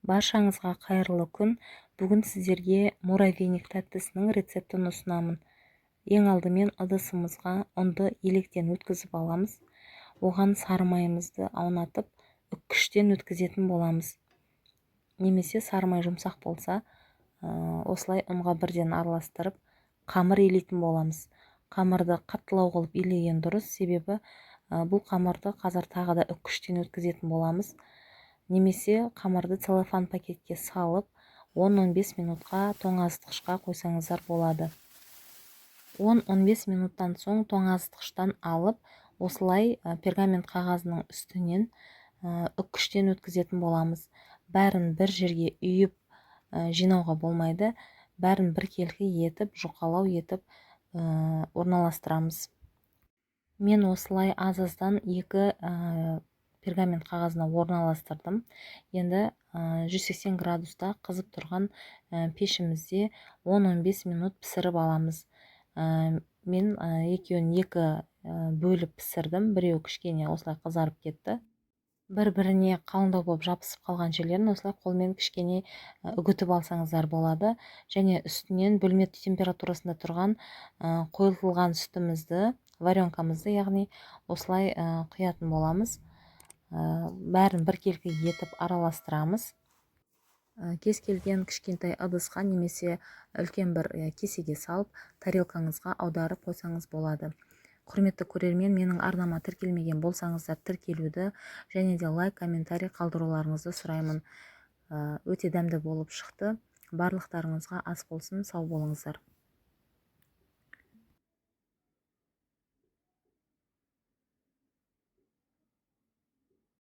Баршаңызға қайырлы күн. Бүгін сіздерге муравейник тәттісінің рецептін ұсынамын. Ең алдымен ыдысымызға ұнды електен өткізіп аламыз. Оған сары майымызды аунатып, үккіштен өткізетін боламыз. Немесе сары май жұмсақ болса, осылай ұнға бірден араластырып, қамыр илейтін боламыз. Қамырды қаттылау қылып илеген дұрыс, себебі бұл қамырды қазір тағы да үккіштен өткізетін боламыз. Немесе қамырды целлофан пакетке салып 10-15 минутқа тоңазытқышқа қойсаңыздар болады. 10-15 минуттан соң тоңазытқыштан алып, осылай пергамент қағазының үстінен үккіштен өткізетін боламыз. Бәрін бір жерге үйіп жинауға болмайды. Бәрін біркелкі етіп, жұқалау етіп орналастырамыз. Мен осылай аз-аздан 2 пергамент қағазына орналастырдым. Енді 180 градуста қызып тұрған пешімізде 10-15 минут пісіріп аламыз. Мен екеуін 2 бөліп пісірдім. Біреу кішкене осылай қызарып кетті. Бір-біріне қалыңдау болып жабысып қалған жерлерін осылай қолмен кішкене үгітіп алсаңыздар болады. Және үстінен бөлме температурасында тұрған қойылтылған сүтімізді, варенкамызды, яғни осылай құятын боламыз. Бәрін біркелкі етіп араластырамыз. Кез келген кішкентай ыдысқа немесе үлкен бір кесеге салып, тарелкаңызға аударып қойсаңыз болады. Құрметті көрермен, менің арнама тіркелмеген болсаңыздар тіркелуді және де лайк, комментарий қалдыруларыңызды сұраймын. Өте дәмді болып шықты. Барлықтарыңызға ас болсын, сау болыңыздар.